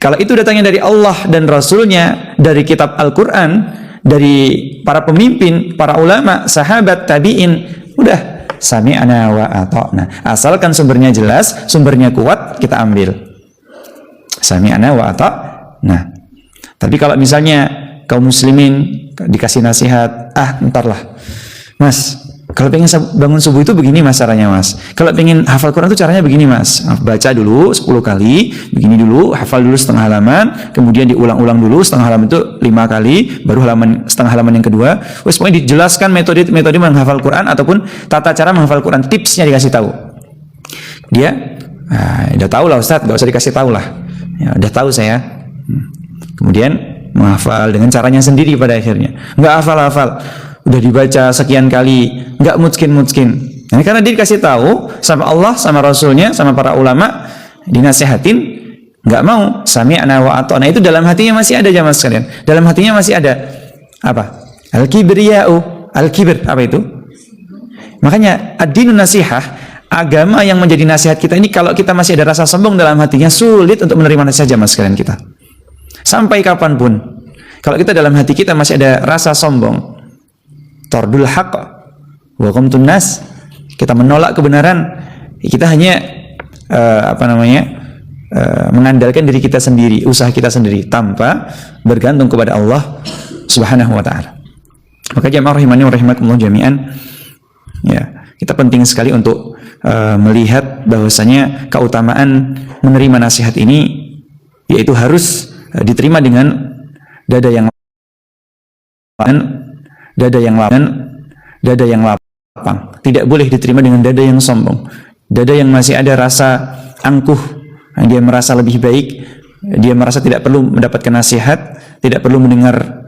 Kalau itu datangnya dari Allah dan Rasulnya, dari kitab Al-Quran, dari para pemimpin, para ulama, sahabat, tabi'in, udah sami'na wa ata'na. Asalkan sumbernya jelas, sumbernya kuat, kita ambil. Sami'na wa ata'na. Tapi kalau misalnya kaum muslimin dikasih nasihat, entarlah mas, kalau pengen bangun subuh itu begini mas caranya mas, kalau pengen hafal Quran itu caranya begini mas, baca dulu 10 kali begini dulu, hafal dulu setengah halaman, kemudian diulang-ulang dulu setengah halaman itu 5 kali, baru setengah halaman yang kedua. Wes pokoknya dijelaskan metode menghafal Quran ataupun tata cara menghafal Quran, tipsnya dikasih tahu. Dia udah tahu lah Ustadz, gak usah dikasih tahu lah, ya, udah tahu saya. Kemudian menghafal dengan caranya sendiri pada akhirnya, nggak hafal-hafal, udah dibaca sekian kali, nggak mutskin. Nah, karena dia dikasih tahu sama Allah, sama Rasulnya, sama para ulama, dinasehatin, nggak mau. Sami'na wa ata'na, itu dalam hatinya masih ada jamaah sekalian. Dalam hatinya masih ada apa? Al-kibriya'u, al-kibr, apa itu? Makanya ad-dinun nasihah, agama yang menjadi nasihat kita ini, kalau kita masih ada rasa sombong dalam hatinya, sulit untuk menerima nasihat jamaah sekalian kita. Sampai kapanpun, kalau kita dalam hati kita masih ada rasa sombong, tordul haqq wa qamtun nas, kita menolak kebenaran, kita hanya mengandalkan diri kita sendiri, usaha kita sendiri, tanpa bergantung kepada Allah Subhanahu wa ta'ala. Maka jamaah rahimani wa rahimakumullah jami'an, ya, kita penting sekali untuk melihat bahwasanya keutamaan menerima nasihat ini, yaitu harus diterima dengan dada yang lapang. Tidak boleh diterima dengan dada yang sombong, dada yang masih ada rasa angkuh, dia merasa lebih baik, dia merasa tidak perlu mendapatkan nasihat, tidak perlu mendengar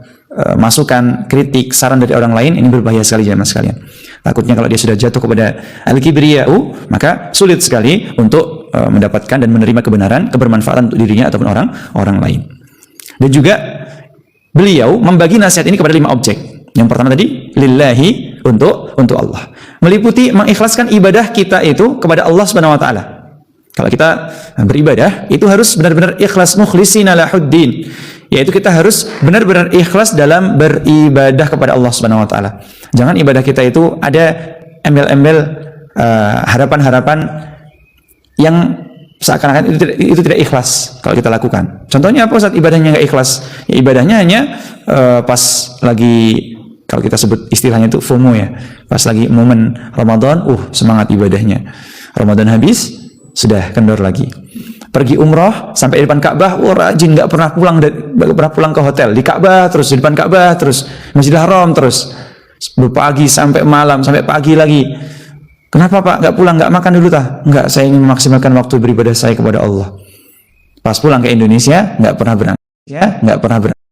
masukan, kritik, saran dari orang lain. Ini berbahaya sekali jemaah sekalian. Takutnya kalau dia sudah jatuh kepada al-kibriya'u, maka sulit sekali untuk mendapatkan dan menerima kebenaran, kebermanfaatan untuk dirinya ataupun orang lain. Dan juga beliau membagi nasihat ini kepada 5 objek. Yang pertama tadi, lillahi, untuk Allah. Meliputi mengikhlaskan ibadah kita itu kepada Allah Subhanahu wa taala. Kalau kita beribadah, itu harus benar-benar ikhlas, mukhlishina lahuddin. Yaitu kita harus benar-benar ikhlas dalam beribadah kepada Allah Subhanahu wa taala. Jangan ibadah kita itu ada embel-embel harapan-harapan yang seakan-akan itu tidak ikhlas kalau kita lakukan. Contohnya apa Ustaz? Ibadahnya nggak ikhlas. Ya, ibadahnya hanya pas lagi, kalau kita sebut istilahnya itu FOMO ya, pas lagi momen Ramadan, semangat ibadahnya. Ramadan habis, sudah kendor lagi. Pergi umroh sampai di depan Ka'bah, rajin, nggak pernah pulang ke hotel, di Ka'bah terus, di depan Ka'bah terus, Masjidil Haram terus, pagi sampai malam, sampai pagi lagi. Kenapa Pak nggak pulang, nggak makan dulu tah? Nggak, saya ingin memaksimalkan waktu beribadah saya kepada Allah. Pas pulang ke Indonesia nggak pernah berangkat, nggak pernah berangkat,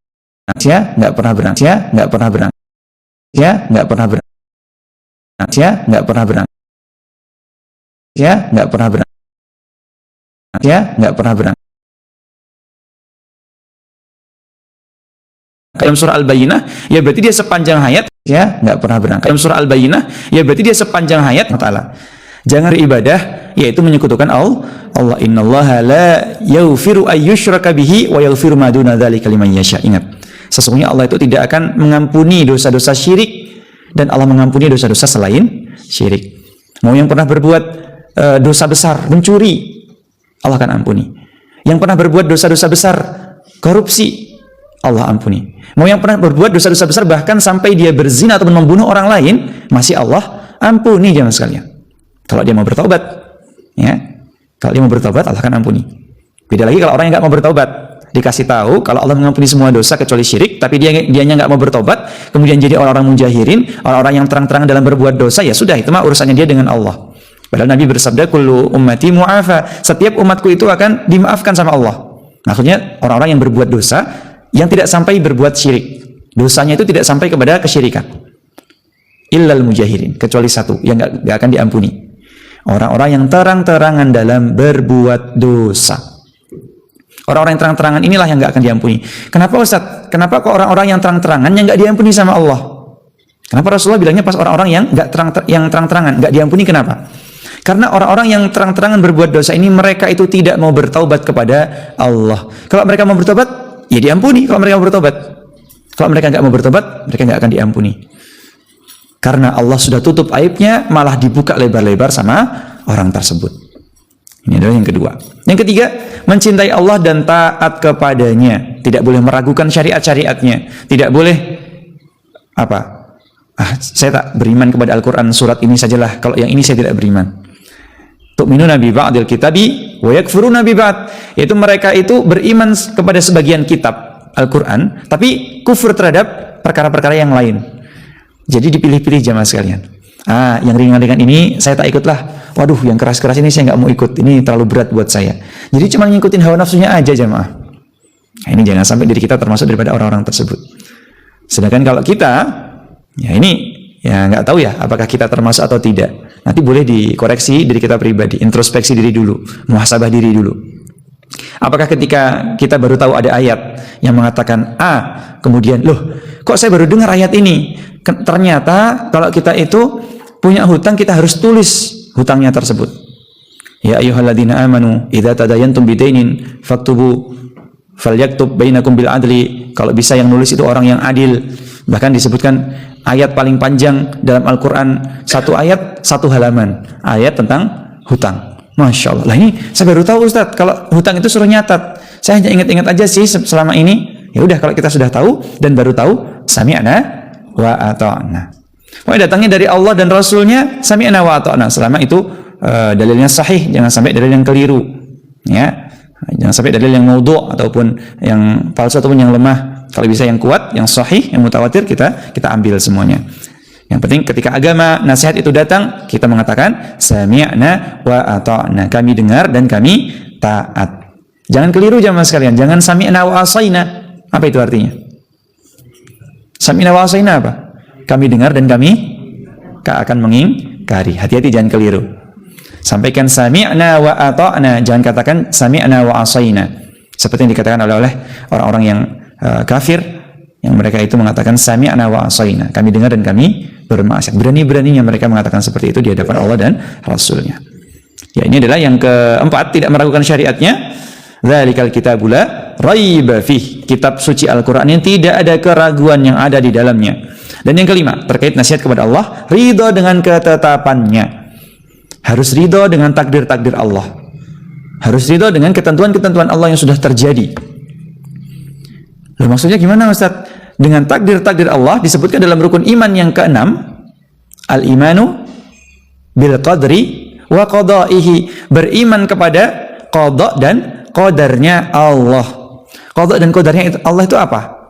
nggak pernah berangkat, nggak pernah berangkat, nggak pernah berangkat, nggak pernah berangkat, nggak pernah berangkat, nggak pernah berangkat. Dalam surah Al-Bayyinah, ya berarti dia sepanjang hayat nggak pernah berangkat. Dalam surah Al-Bayyinah, ya berarti dia sepanjang hayat ta'ala. Jangan beribadah yaitu menyekutukan Allah. Innallaha la yaghfiru ayyushraka bihi wa yaghfiru ma duna dzalika liman yasha. Ingat, sesungguhnya Allah itu tidak akan mengampuni dosa-dosa syirik, dan Allah mengampuni dosa-dosa selain syirik. Mau yang pernah berbuat dosa besar, mencuri, Allah akan ampuni. Yang pernah berbuat dosa-dosa besar, korupsi, Allah ampuni. Mau yang pernah berbuat dosa-dosa besar bahkan sampai dia berzina atau membunuh orang lain, masih Allah ampuni jemaah sekalian. Kalau dia mau bertobat, ya. Kalau dia mau bertobat, Allah akan ampuni. Beda lagi kalau orang yang nggak mau bertobat, dikasih tahu kalau Allah mengampuni semua dosa kecuali syirik, tapi dianya nggak mau bertobat, kemudian jadi orang-orang mujahirin, orang-orang yang terang-terangan dalam berbuat dosa, ya sudah, itu mah urusannya dia dengan Allah. Padahal Nabi bersabda, kullu ummati mu'afa, setiap umatku itu akan dimaafkan sama Allah. Maksudnya orang-orang yang berbuat dosa yang tidak sampai berbuat syirik, dosanya itu tidak sampai kepada kesyirikan. Illal mujahirin, kecuali satu yang nggak akan diampuni, orang-orang yang terang-terangan dalam berbuat dosa. Orang-orang yang terang-terangan inilah yang nggak akan diampuni. Kenapa Ustaz? Kenapa kok orang-orang yang terang-terangan yang nggak diampuni sama Allah? Kenapa Rasulullah bilangnya pas orang-orang yang nggak terang-terangan nggak diampuni? Kenapa? Karena orang-orang yang terang-terangan berbuat dosa ini, mereka itu tidak mau bertaubat kepada Allah. Kalau mereka mau bertobat, ya diampuni. Kalau mereka mau bertobat, kalau mereka nggak mau bertobat, mereka nggak akan diampuni. Karena Allah sudah tutup aibnya, malah dibuka lebar-lebar sama orang tersebut. Ini adalah yang kedua. Yang ketiga, mencintai Allah dan taat kepadanya. Tidak boleh meragukan syariat-syariatnya. Tidak boleh saya tak beriman kepada Al-Quran surat ini sajalah, kalau yang ini saya tidak beriman. Tu'minuna bi ba'dil kitabi wa yakfuruna bi ba'd. Yaitu mereka itu beriman kepada sebagian kitab Al-Quran, tapi kufur terhadap perkara-perkara yang lain. Jadi dipilih-pilih jamaah sekalian. Yang ringan-ringan ini saya tak ikutlah. Waduh, yang keras-keras ini saya nggak mau ikut. Ini terlalu berat buat saya. Jadi cuma ngikutin hawa nafsunya aja jamaah. Nah, ini jangan sampai diri kita termasuk daripada orang-orang tersebut. Sedangkan kalau kita, ya ini ya nggak tahu ya apakah kita termasuk atau tidak. Nanti boleh dikoreksi diri kita pribadi, introspeksi diri dulu, muhasabah diri dulu. Apakah ketika kita baru tahu ada ayat yang mengatakan kemudian loh, kok saya baru dengar ayat ini? Ternyata kalau kita itu punya hutang, kita harus tulis hutangnya tersebut. Ya ayyuhalladzina amanu idza tadayantum bidainin faktubu falyaktub bainakum bil adli. Kalau bisa yang nulis itu orang yang adil. Bahkan disebutkan ayat paling panjang dalam Al-Quran, satu ayat satu halaman, ayat tentang hutang. Masya Allah. Lah ini saya baru tahu Ustaz, kalau hutang itu suruh nyatat. Saya hanya ingat-ingat aja sih selama ini. Ya udah, kalau kita sudah tahu dan baru tahu, sami'na wa ata'na. Pokoknya datangnya dari Allah dan Rasulnya, sami'na wa ata'na. Selama itu dalilnya sahih, jangan sampai dalil yang keliru. Ya, jangan sampai dalil yang maudhu' ataupun yang palsu ataupun yang lemah. Kalau bisa yang kuat, yang sahih, yang mutawatir, kita ambil semuanya. Yang penting ketika agama, nasihat itu datang, kita mengatakan sami'na wa ata'na. Kami dengar dan kami taat. Jangan keliru jamaah sekalian, jangan sami'na wa asaina. Apa itu artinya? Sami'na wa asaina apa? Kami dengar dan kami akan mengingkari. Hati-hati, jangan keliru. Sampaikan sami'na wa ata'na, jangan katakan sami'na wa asaina. Seperti yang dikatakan oleh orang-orang yang kafir, yang mereka itu mengatakan sami'na wa asaina. Kami dengar dan kami bermaksiat. Berani-beraninya mereka mengatakan seperti itu di hadapan Allah dan Rasulnya. Ya, ini adalah yang keempat, tidak meragukan syariatnya. Dzalikal kitabul la raiba fih. Kitab suci Al-Quran yang tidak ada keraguan yang ada di dalamnya. Dan yang kelima, terkait nasihat kepada Allah, ridho dengan ketetapannya. Harus ridho dengan takdir-takdir Allah. Harus ridho dengan ketentuan-ketentuan Allah yang sudah terjadi. Loh, maksudnya gimana Ustaz? Dengan takdir-takdir Allah disebutkan dalam rukun iman yang keenam, al-imanu bil qadri wa qada'ihi. Beriman kepada qada dan qadarnya Allah. Qada dan qadarnya Allah itu apa?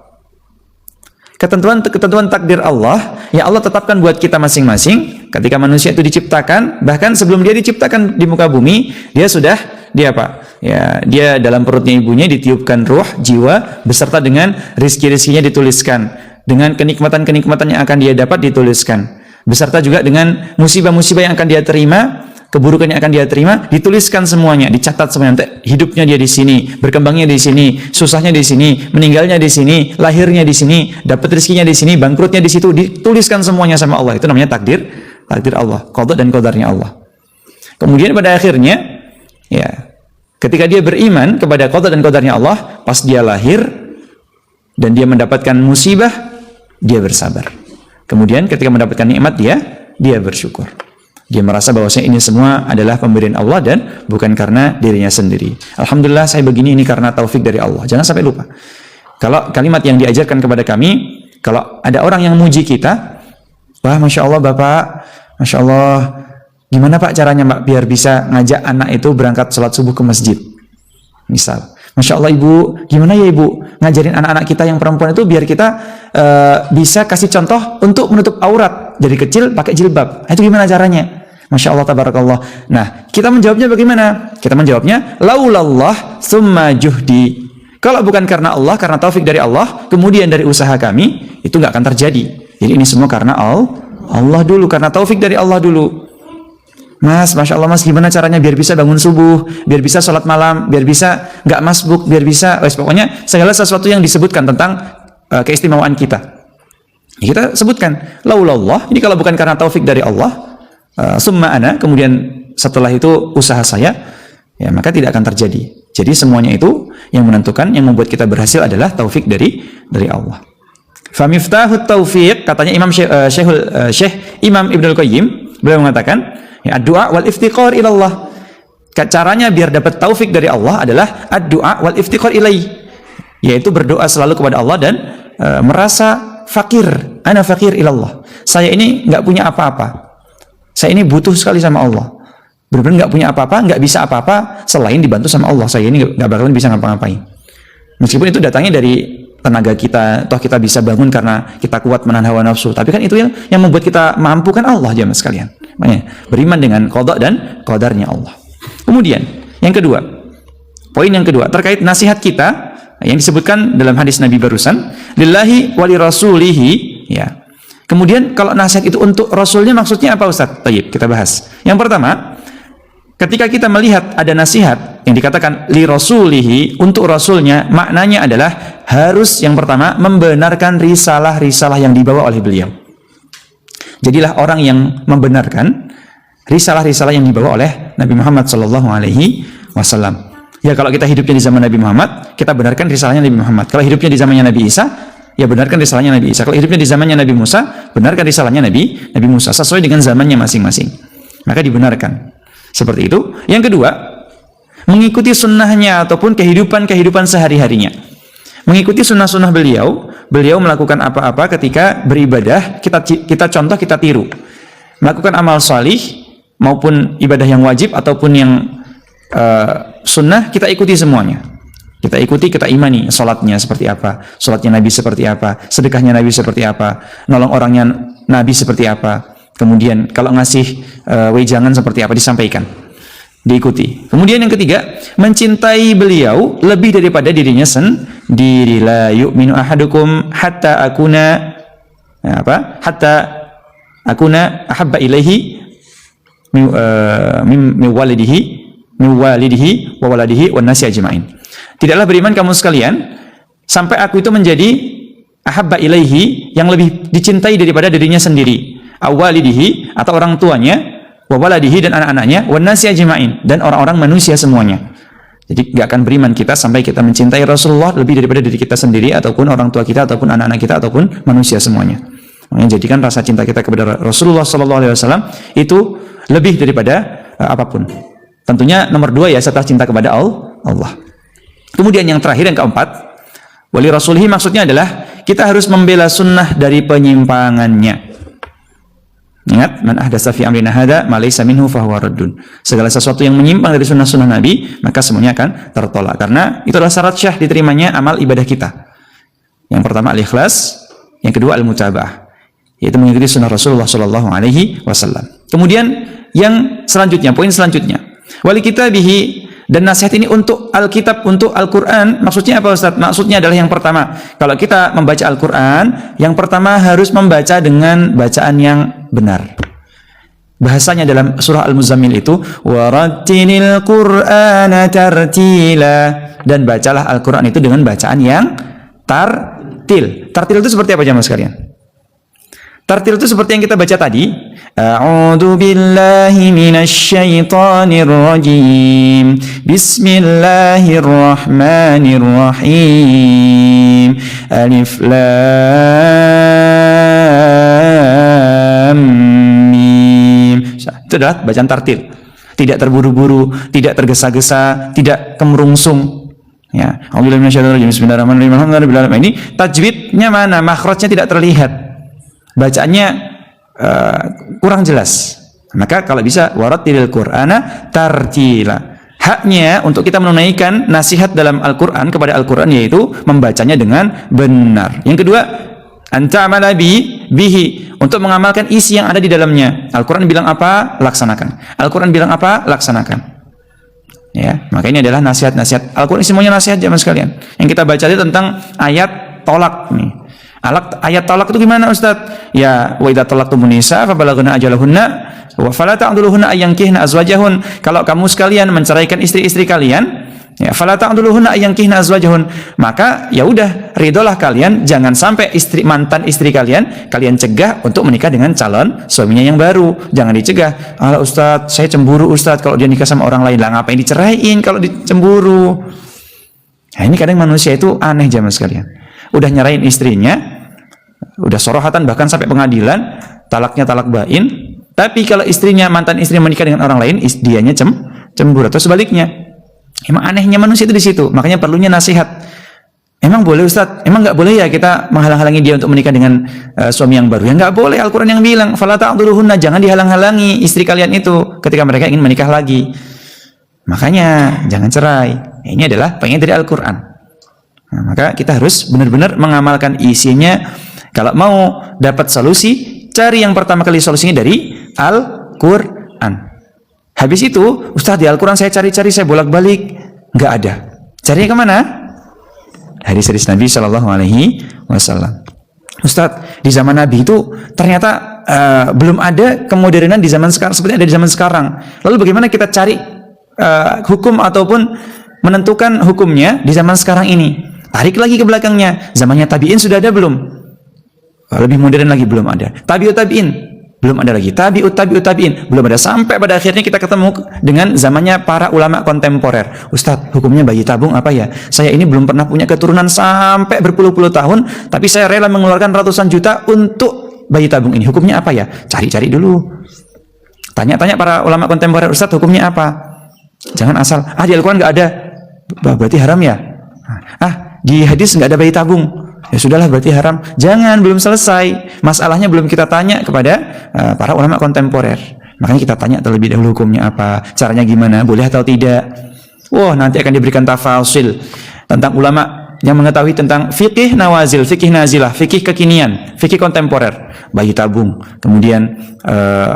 Ketentuan takdir Allah yang Allah tetapkan buat kita masing-masing. Ketika manusia itu diciptakan, bahkan sebelum dia diciptakan di muka bumi, dia dia dalam perutnya ibunya ditiupkan ruh, jiwa, beserta dengan rizki-rizkinya dituliskan, dengan kenikmatan-kenikmatan yang akan dia dapat dituliskan, beserta juga dengan musibah-musibah yang akan dia terima, keburukan yang akan dia terima, dituliskan semuanya, dicatat semuanya. Hidupnya dia di sini, berkembangnya di sini, susahnya di sini, meninggalnya di sini, lahirnya di sini, dapat rezekinya di sini, bangkrutnya di situ, dituliskan semuanya sama Allah. Itu namanya takdir Allah, qada dan qadarnya Allah. Kemudian pada akhirnya, ya, ketika dia beriman kepada qada dan qadarnya Allah, pas dia lahir dan dia mendapatkan musibah, dia bersabar. Kemudian ketika mendapatkan nikmat, dia bersyukur. Dia merasa bahwasanya ini semua adalah pemberian Allah dan bukan karena dirinya sendiri. Alhamdulillah saya begini, ini karena taufik dari Allah. Jangan sampai lupa. Kalau kalimat yang diajarkan kepada kami, kalau ada orang yang muji kita, wah Masya Allah Bapak, Masya Allah, gimana Pak caranya Mbak biar bisa ngajak anak itu berangkat sholat subuh ke masjid? Misal, Masya Allah Ibu, gimana ya Ibu ngajarin anak-anak kita yang perempuan itu biar kita bisa kasih contoh untuk menutup aurat dari kecil pakai jilbab. Itu gimana caranya? Masya Allah, tabarakallah. Nah, kita menjawabnya bagaimana? Kita menjawabnya, laulallah summa juhdi. Kalau bukan karena Allah, karena taufik dari Allah, kemudian dari usaha kami, itu nggak akan terjadi. Jadi ini semua karena Allah dulu, karena taufik dari Allah dulu. Mas, Masya Allah Mas, gimana caranya biar bisa bangun subuh, biar bisa sholat malam, biar bisa nggak masbuk, biar bisa, pokoknya segala sesuatu yang disebutkan tentang keistimewaan kita. Kita sebutkan, laulallah, ini kalau bukan karena taufik dari Allah, summa ana, kemudian setelah itu usaha saya, ya maka tidak akan terjadi. Jadi semuanya itu yang menentukan, yang membuat kita berhasil adalah taufik dari Allah. Famiftahut taufiq, katanya Syekh Imam Ibnul Qayyim, beliau mengatakan, ya, doa wal iftiqar ilallah. Caranya biar dapat taufik dari Allah adalah ad-du'a wal iftiqar ilaih, yaitu berdoa selalu kepada Allah dan merasa fakir, ana fakir ilallah. Saya ini nggak punya apa-apa. Saya ini butuh sekali sama Allah. Benar-benar nggak punya apa-apa, nggak bisa apa-apa selain dibantu sama Allah. Saya ini nggak bakalan bisa ngapa-ngapain. Meskipun itu datangnya dari tenaga kita, toh kita bisa bangun karena kita kuat menahan hawa nafsu. Tapi kan itu yang membuat kita mampu kan Allah, jemaah sekalian. Makanya beriman dengan qada dan qadarnya Allah. Kemudian yang kedua, poin yang kedua terkait nasihat kita yang disebutkan dalam hadis Nabi barusan, lillahi wali rasulihi, ya. Kemudian kalau nasihat itu untuk Rasulnya maksudnya apa, Ustaz? Baik, kita bahas. Yang pertama, ketika kita melihat ada nasihat yang dikatakan li rasulihi, untuk Rasulnya, maknanya adalah harus yang pertama membenarkan risalah-risalah yang dibawa oleh beliau. Jadilah orang yang membenarkan risalah-risalah yang dibawa oleh Nabi Muhammad SAW. Ya, kalau kita hidupnya di zaman Nabi Muhammad, kita benarkan risalahnya Nabi Muhammad. Kalau hidupnya di zamannya Nabi Isa, ya benarkan risalahnya Nabi Isa. Kalau hidupnya di zamannya Nabi Musa, benarkan risalahnya Nabi Musa sesuai dengan zamannya masing-masing. Maka dibenarkan. Seperti itu. Yang kedua, mengikuti sunnahnya ataupun kehidupan sehari-harinya. Mengikuti sunnah-sunnah beliau melakukan apa-apa ketika beribadah, kita contoh, kita tiru. Melakukan amal salih maupun ibadah yang wajib ataupun yang sunnah, kita ikuti semuanya. Kita ikuti, kita imani sholatnya seperti apa, sholatnya Nabi seperti apa, sedekahnya Nabi seperti apa, nolong orangnya Nabi seperti apa. Kemudian kalau ngasih wejangan seperti apa, disampaikan, diikuti. Kemudian yang ketiga, mencintai beliau lebih daripada dirinya sendiri. La yu'minu ahadukum hatta akuna ahabba ilaihi min walidihi wa waladihi wan nasi ajma'in. Tidaklah beriman kamu sekalian sampai aku itu menjadi ahabba ilaihi, yang lebih dicintai daripada dirinya sendiri, awalidihi atau orang tuanya, wa waladihi dan anak-anaknya, wan nasi ajma'in dan orang-orang manusia semuanya. Jadi nggak akan beriman kita sampai kita mencintai Rasulullah lebih daripada diri kita sendiri ataupun orang tua kita ataupun anak-anak kita ataupun manusia semuanya. Makanya jadikan rasa cinta kita kepada Rasulullah SAW itu lebih daripada apapun. Tentunya nomor 2 ya, setelah cinta kepada Allah. Kemudian yang terakhir, yang keempat, wali rasulihi maksudnya adalah kita harus membela sunnah dari penyimpangannya. Ingat, man ahdasa fi amrina hadza ma laysa minhu fahuwa raddun. Segala sesuatu yang menyimpang dari sunnah-sunnah Nabi, maka semuanya akan tertolak. Karena itu adalah syarat syah diterimanya amal ibadah kita. Yang pertama al-ikhlas, yang kedua al-mutaba'ah, yaitu mengikuti sunnah Rasulullah SAW. Kemudian yang selanjutnya, poin selanjutnya, wali kitabihi, dan nasihat ini untuk Alkitab, untuk Al-Quran. Maksudnya apa, Ustaz? Maksudnya adalah yang pertama, kalau kita membaca Al-Quran, yang pertama harus membaca dengan bacaan yang benar. Bahasanya dalam surah Al-Muzammil itu warattilil Qur'ana tartila, dan bacalah Al-Quran itu dengan bacaan yang tartil. Tartil itu seperti apa jemaah sekalian? Tartil itu seperti yang kita baca tadi. A'udzu billahi minasy syaithanir rajim. Bismillahirrahmanirrahim. Alif lam mim. Itu adalah bacaan tartil. Tidak terburu-buru, tidak tergesa-gesa, tidak kemerungsung. Ya, A'udzu billahi minasyaitonir rajim. Bismillahirrahmanirrahim. Alhamdulillah. Ini tajwidnya mana? Makhrajnya tidak terlihat. Bacaannya kurang jelas. Maka kalau bisa warattilil Qur'ana tartila. Haknya untuk kita menunaikan nasihat dalam Al-Qur'an kepada Al-Qur'an yaitu membacanya dengan benar. Yang kedua, anta'amala bihi, untuk mengamalkan isi yang ada di dalamnya. Al-Qur'an bilang apa, laksanakan. Al-Qur'an bilang apa, laksanakan. Ya, maka ini adalah nasihat-nasihat. Al-Qur'an semuanya nasihat jemaah sekalian. Yang kita baca itu tentang ayat tolak nih. Ayat talak itu gimana, Ustaz? Ya, wa idza talaqtumun nisa fa balaghna ajalahunna wa fala ta'dhuluhunna ayankihna azwajahun. Kalau kamu sekalian menceraikan istri-istri kalian, Ya, fala ta'dhuluhunna ayankihna azwajahun. Maka ya udah, ridolah kalian, jangan sampai mantan istri kalian cegah untuk menikah dengan calon suaminya yang baru. Jangan dicegah. "Alah Ustadz, saya cemburu Ustadz kalau dia nikah sama orang lain." Lah ngapain diceraiin kalau dicemburu? Nah, ini kadang manusia itu aneh jamaah sekalian. Udah nyerahin istrinya, udah sorohatan bahkan sampai pengadilan, talaknya talak bain, tapi kalau mantan istrinya menikah dengan orang lain, dianya cemburu atau sebaliknya. Emang anehnya manusia itu di situ. Makanya perlunya nasihat. Emang boleh Ustaz? Emang nggak boleh ya kita menghalang-halangi dia untuk menikah dengan suami yang baru? Ya nggak boleh. Al-Quran yang bilang, fala ta'dhuluhunna, jangan dihalang-halangi istri kalian itu ketika mereka ingin menikah lagi. Makanya jangan cerai. Ini adalah pengen dari Al-Quran. Nah, maka kita harus benar-benar mengamalkan isinya. Kalau mau dapat solusi, cari yang pertama kali solusinya dari Al-Quran. Habis itu, Ustaz, di Al-Quran saya cari-cari, saya bolak-balik, nggak ada. Carinya kemana? Hadis-hadis Nabi Shallallahu Alaihi Wasallam. Ustaz, di zaman Nabi itu ternyata belum ada kemodernan di zaman sekarang seperti ada di zaman sekarang. Lalu bagaimana kita cari hukum ataupun menentukan hukumnya di zaman sekarang ini? Tarik lagi ke belakangnya. Zamannya tabi'in sudah ada belum? Lebih modern lagi belum ada. Tabi'ut tabi'in belum ada lagi. Tabi'ut tabi'in belum ada. Sampai pada akhirnya kita ketemu dengan zamannya para ulama kontemporer. Ustadz, hukumnya bayi tabung apa ya? Saya ini belum pernah punya keturunan sampai berpuluh-puluh tahun, tapi saya rela mengeluarkan ratusan juta untuk bayi tabung ini. Hukumnya apa ya? Cari-cari dulu. Tanya-tanya para ulama kontemporer, Ustadz, hukumnya apa? Jangan asal, di Al-Quran nggak ada. Berarti haram ya? Di hadis nggak ada bayi tabung. Ya sudahlah, berarti haram. Jangan, belum selesai. Masalahnya belum kita tanya kepada para ulama kontemporer. Makanya kita tanya terlebih dahulu hukumnya apa, caranya gimana, boleh atau tidak. Nanti akan diberikan tafasil tentang ulama yang mengetahui tentang fikih nawazil, fikih nazilah, fikih kekinian, fikih kontemporer, bayi tabung, kemudian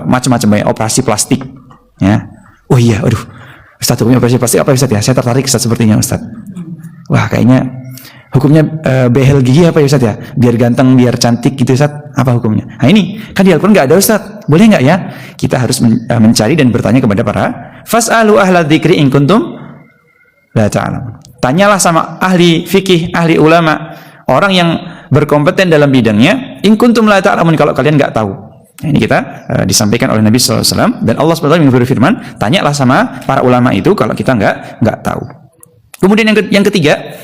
macam-macam banyak operasi plastik. Ya. Ustaz, hukumnya operasi plastik apa Ustaz ya? Saya tertarik Ustaz sepertinya Ustaz. Kayaknya hukumnya behel gigi apa ya Ustaz ya? Biar ganteng, biar cantik gitu Ustaz. Apa hukumnya? Nah ini, kan di Al-Quran nggak ada Ustaz. Boleh nggak ya? Kita harus mencari dan bertanya kepada para fas'alu ahla dzikri in kuntum la ta'lamun. Tanyalah sama ahli fikih, ahli ulama, orang yang berkompeten dalam bidangnya, in kuntum la ta'lamun, kalau kalian nggak tahu. Nah, ini kita disampaikan oleh Nabi SAW, dan Allah SWT yang berfirman, tanyalah sama para ulama itu kalau kita nggak tahu. Kemudian yang ketiga,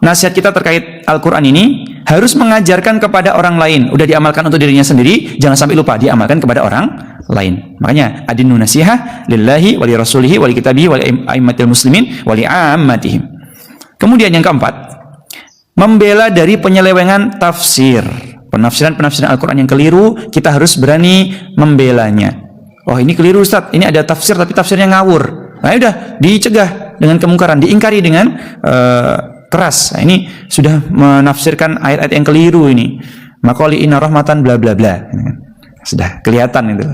nasihat kita terkait Al-Quran ini harus mengajarkan kepada orang lain. Udah diamalkan untuk dirinya sendiri, jangan sampai lupa diamalkan kepada orang lain. Makanya adinu nasihah lillahi wali rasulihi wali kitabihi wali aimmatil muslimin wali ammatihim. Kemudian yang keempat, membela dari penyelewengan tafsir. Penafsiran Al-Quran yang keliru, kita harus berani membelanya. Ini keliru Ustaz, ini ada tafsir tapi tafsirnya ngawur. Nah udah, dicegah dengan kemungkaran, diingkari dengan keras. Nah, ini sudah menafsirkan ayat-ayat yang keliru ini. Maqali inna rahmatan bla bla bla. Sudah kelihatan itu.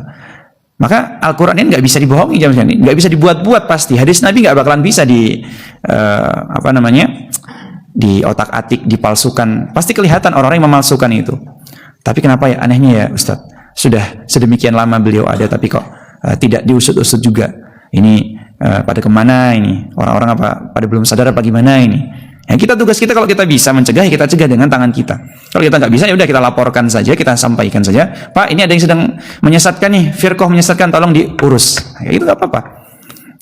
Maka Al-Quran ini nggak bisa dibohongi, nggak bisa dibuat-buat pasti. Hadis Nabi nggak bakalan bisa di otak-atik, dipalsukan. Pasti kelihatan orang-orang yang memalsukan itu. Tapi kenapa ya anehnya ya Ustaz? Sudah sedemikian lama beliau ada, tapi kok tidak diusut-usut juga. Ini pada kemana ini? Orang-orang apa pada belum sadar apa gimana ini? Ya, tugas kita kalau kita bisa mencegah, ya kita cegah dengan tangan kita. Kalau kita nggak bisa, ya udah kita laporkan saja, kita sampaikan saja. Pak, ini ada yang sedang menyesatkan nih, firqah menyesatkan, tolong diurus. Ya, itu nggak apa-apa.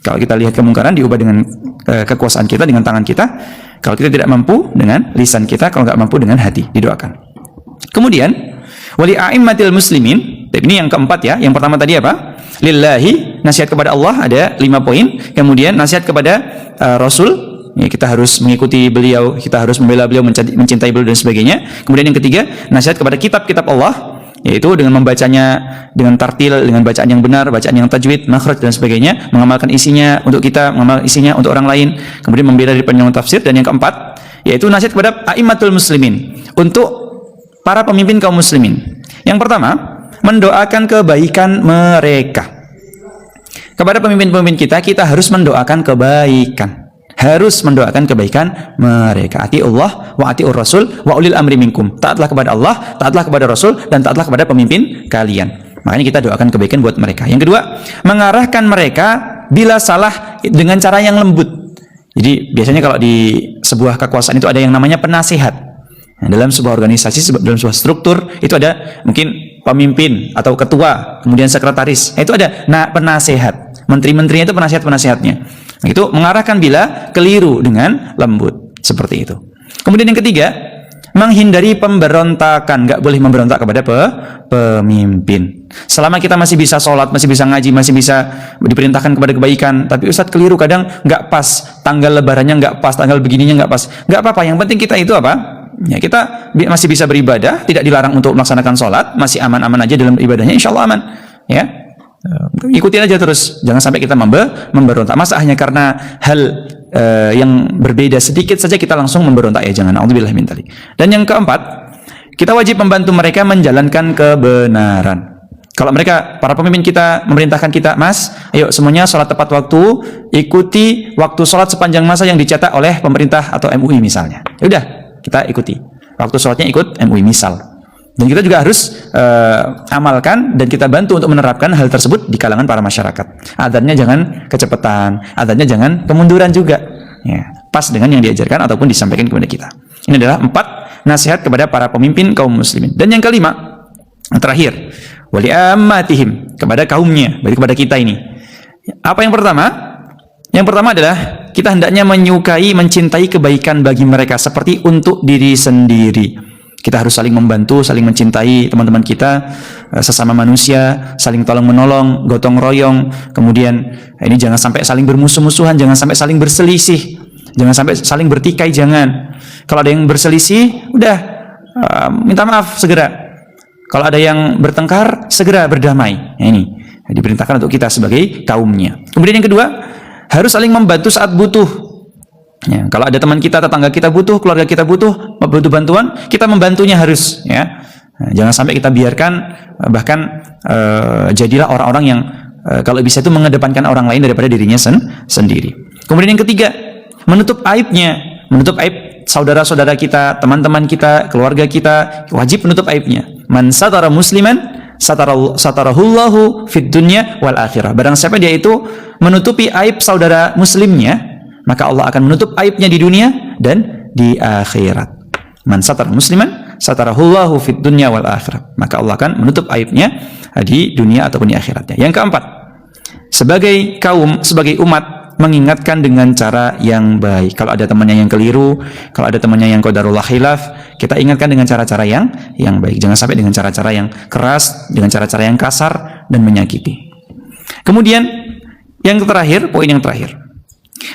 Kalau kita lihat kemungkaran, diubah dengan kekuasaan kita, dengan tangan kita. Kalau kita tidak mampu, dengan lisan kita. Kalau nggak mampu, dengan hati, didoakan. Kemudian wali a'immatil muslimin. Ini yang keempat ya. Yang pertama tadi apa? Lillahi, nasihat kepada Allah, ada 5 poin. Kemudian nasihat kepada Rasul, ya, kita harus mengikuti beliau, kita harus membela beliau, mencintai beliau dan sebagainya. Kemudian yang ketiga, nasihat kepada kitab-kitab Allah, yaitu dengan membacanya dengan tartil, dengan bacaan yang benar, bacaan yang tajwid, makhraj dan sebagainya, mengamalkan isinya untuk kita, mengamalkan isinya untuk orang lain. Kemudian membela dari penyelenggaraan tafsir. Dan yang keempat, yaitu nasihat kepada a'immatul muslimin, untuk para pemimpin kaum muslimin. Yang pertama, mendoakan kebaikan mereka. Kepada pemimpin-pemimpin kita harus mendoakan kebaikan. Harus mendoakan kebaikan mereka. Ati Allah wa atiur Rasul wa ulil amri minkum. Taatlah kepada Allah, taatlah kepada Rasul, dan taatlah kepada pemimpin kalian. Makanya kita doakan kebaikan buat mereka. Yang kedua, mengarahkan mereka bila salah dengan cara yang lembut. Jadi biasanya kalau di sebuah kekuasaan itu ada yang namanya penasihat. Nah, dalam sebuah organisasi, dalam sebuah struktur itu ada mungkin pemimpin atau ketua, kemudian sekretaris. Nah, itu ada penasehat. Menteri-menterinya itu penasihat-penasihatnya. Nah, itu mengarahkan bila keliru dengan lembut seperti itu. Kemudian yang ketiga, menghindari pemberontakan. Nggak boleh memberontak kepada pemimpin. Selama kita masih bisa sholat, masih bisa ngaji, masih bisa diperintahkan kepada kebaikan, tapi Ustadz keliru, kadang nggak pas, tanggal lebarannya nggak pas, tanggal begininya nggak pas, nggak apa-apa. Yang penting kita itu apa? Ya, kita masih bisa beribadah, tidak dilarang untuk melaksanakan sholat, masih aman-aman aja dalam ibadahnya, insya Allah aman. Ya, ikutin aja terus, jangan sampai kita memberontak. Masa hanya karena hal yang berbeda sedikit saja kita langsung memberontak? Ya jangan. A'udzubillahi min dzalik. Dan yang keempat, kita wajib membantu mereka menjalankan kebenaran. Kalau mereka, para pemimpin kita memerintahkan kita, Mas, ayo semuanya sholat tepat waktu, ikuti waktu sholat sepanjang masa yang dicetak oleh pemerintah atau MUI misalnya. Ya udah, kita ikuti. Waktu sholatnya ikut MUI misal. Dan kita juga harus amalkan dan kita bantu untuk menerapkan hal tersebut di kalangan para masyarakat. Adzannya jangan kecepatan, adzannya jangan kemunduran juga. Ya, pas dengan yang diajarkan ataupun disampaikan kepada kita. Ini adalah 4 nasihat kepada para pemimpin kaum muslimin. Dan yang kelima, yang terakhir, wali ammatihim, kepada kaumnya, bagi kepada kita ini. Apa yang pertama? Yang pertama adalah kita hendaknya menyukai, mencintai kebaikan bagi mereka seperti untuk diri sendiri. Kita harus saling membantu, saling mencintai teman-teman kita, sesama manusia, saling tolong-menolong, gotong royong. Kemudian ini jangan sampai saling bermusuh-musuhan, jangan sampai saling berselisih, jangan sampai saling bertikai, jangan. Kalau ada yang berselisih, udah minta maaf segera. Kalau ada yang bertengkar, segera berdamai. Nah, ini diperintahkan untuk kita sebagai kaumnya. Kemudian yang kedua, harus saling membantu saat butuh. Ya, kalau ada teman kita, tetangga kita butuh, keluarga kita butuh bantuan, kita membantunya harus. Ya, nah, jangan sampai kita biarkan, bahkan jadilah orang-orang yang kalau bisa itu mengedepankan orang lain daripada dirinya sendiri. Kemudian yang ketiga, menutup aibnya, menutup aib saudara-saudara kita, teman-teman kita, keluarga kita, wajib menutup aibnya. Man satara musliman satarahullahu fid dunya wal akhirah. Barang siapa dia itu menutupi aib saudara muslimnya, maka Allah akan menutup aibnya di dunia dan di akhirat. Man satara musliman satarahullahu fid dunya wal akhirah. Maka Allah akan menutup aibnya di dunia ataupun di akhiratnya. Yang keempat, sebagai kaum, sebagai umat, mengingatkan dengan cara yang baik. Kalau ada temannya yang keliru, kalau ada temannya yang qadarullah khilaf, kita ingatkan dengan cara-cara yang baik. Jangan sampai dengan cara-cara yang keras, dengan cara-cara yang kasar dan menyakiti. Kemudian yang terakhir, poin yang terakhir,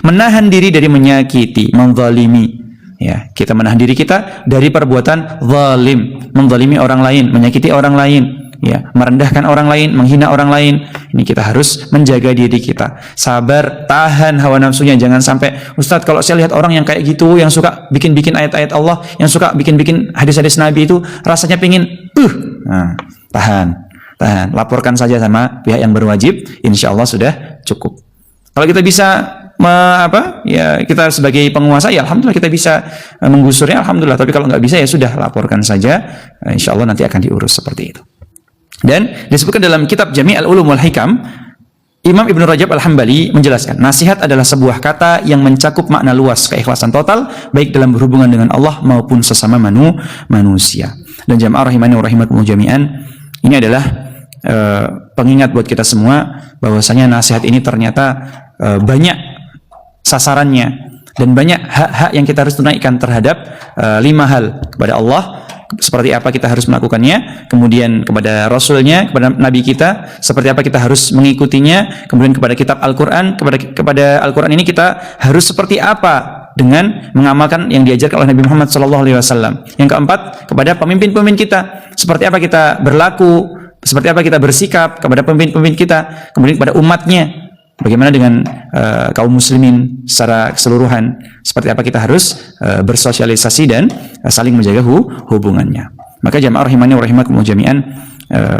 menahan diri dari menyakiti, menzalimi. Ya, kita menahan diri kita dari perbuatan zalim, menzalimi orang lain, menyakiti orang lain, ya, merendahkan orang lain, menghina orang lain. Ini kita harus menjaga diri kita. Sabar, tahan hawa nafsunya. Jangan sampai, Ustadz, kalau saya lihat orang yang kayak gitu, yang suka bikin-bikin ayat-ayat Allah, yang suka bikin-bikin hadis-hadis Nabi itu, rasanya pingin, nah, tahan. Laporkan saja sama pihak yang berwajib, insya Allah sudah cukup. Kalau kita bisa ya kita sebagai penguasa, ya alhamdulillah kita bisa menggusurnya, alhamdulillah. Tapi kalau nggak bisa, ya sudah, laporkan saja, insya Allah nanti akan diurus seperti itu. Dan disebutkan dalam kitab Jami' al-Ulum wal Hikam, Imam Ibnu Rajab Al-Hambali menjelaskan, nasihat adalah sebuah kata yang mencakup makna luas, keikhlasan total, baik dalam berhubungan dengan Allah maupun sesama manusia. Dan jamaah rahimani wa rahimakumullah jami'an, ini adalah pengingat buat kita semua bahwasanya nasihat ini ternyata banyak sasarannya dan banyak hak-hak yang kita harus tunaikan terhadap 5 hal kepada Allah. Seperti apa kita harus melakukannya, kemudian kepada Rasulnya, kepada Nabi kita, seperti apa kita harus mengikutinya, kemudian kepada kitab Al-Quran, kepada Al-Quran ini kita harus seperti apa dengan mengamalkan yang diajarkan oleh Nabi Muhammad SAW. Yang keempat, kepada pemimpin-pemimpin kita, seperti apa kita berlaku, seperti apa kita bersikap kepada pemimpin-pemimpin kita, kemudian kepada umatnya, bagaimana dengan kaum muslimin secara keseluruhan, seperti apa kita harus bersosialisasi dan saling menjaga hubungannya. Maka jamaah rahimani wa rahimakumullah jami'an,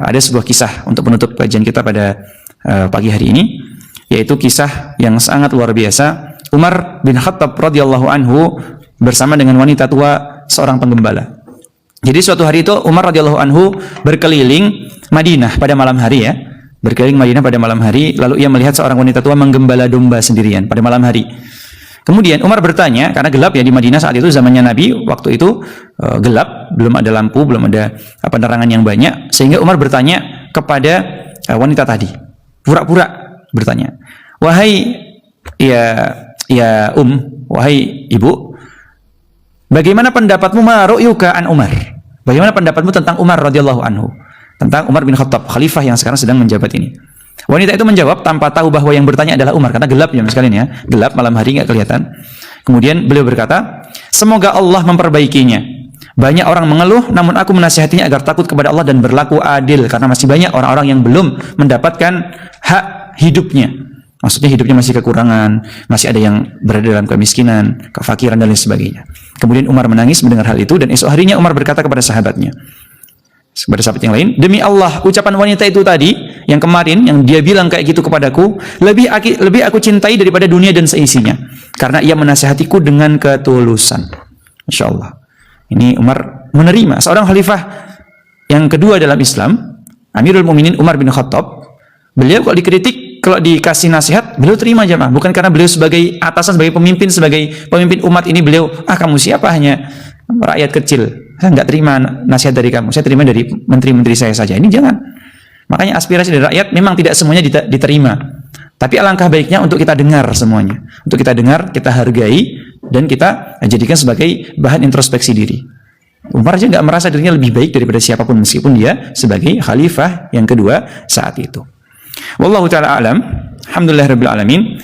ada sebuah kisah untuk menutup kajian kita pada pagi hari ini, yaitu kisah yang sangat luar biasa. Umar bin Khattab radhiyallahu anhu bersama dengan wanita tua, seorang penggembala. Jadi suatu hari itu Umar radhiyallahu anhu berkeliling Madinah pada malam hari, ya. Berkeliling Madinah pada malam hari, lalu ia melihat seorang wanita tua menggembala domba sendirian pada malam hari. Kemudian Umar bertanya, karena gelap ya di Madinah saat itu, zamannya Nabi, waktu itu gelap, belum ada lampu, belum ada penerangan yang banyak, sehingga Umar bertanya kepada wanita tadi, pura-pura bertanya, wahai wahai ibu, bagaimana pendapatmu ma ru'yuka an Umar? Bagaimana pendapatmu tentang Umar radhiyallahu anhu? Tentang Umar bin Khattab, khalifah yang sekarang sedang menjabat ini. Wanita itu menjawab tanpa tahu bahwa yang bertanya adalah Umar, karena gelap ya sekalian ya, gelap malam hari nggak kelihatan. Kemudian beliau berkata, semoga Allah memperbaikinya. Banyak orang mengeluh, namun aku menasihatinya agar takut kepada Allah dan berlaku adil, karena masih banyak orang-orang yang belum mendapatkan hak hidupnya. Maksudnya hidupnya masih kekurangan, masih ada yang berada dalam kemiskinan, kefakiran dan lain sebagainya. Kemudian Umar menangis mendengar hal itu, dan esok harinya Umar berkata kepada sahabatnya, kepada sahabat yang lain, demi Allah, ucapan wanita itu tadi yang kemarin yang dia bilang kayak gitu kepadaku, lebih aku cintai daripada dunia dan seisinya, karena ia menasihatiku dengan ketulusan. Masya Allah. Ini Umar menerima seorang khalifah yang kedua dalam Islam, Amirul Mukminin Umar bin Khattab. Beliau kalau dikritik, kalau dikasih nasihat, beliau terima jemaah. Bukan karena beliau sebagai atasan, sebagai pemimpin umat ini beliau, kamu siapa, hanya rakyat kecil, saya nggak terima nasihat dari kamu, saya terima dari menteri-menteri saya saja. Ini jangan. Makanya aspirasi dari rakyat memang tidak semuanya diterima. Tapi alangkah baiknya untuk kita dengar semuanya. Untuk kita dengar, kita hargai, dan kita jadikan sebagai bahan introspeksi diri. Umar aja nggak merasa dirinya lebih baik daripada siapapun, meskipun dia sebagai khalifah yang kedua saat itu. Wallahu ta'ala alam. Alhamdulillahirabbil alamin.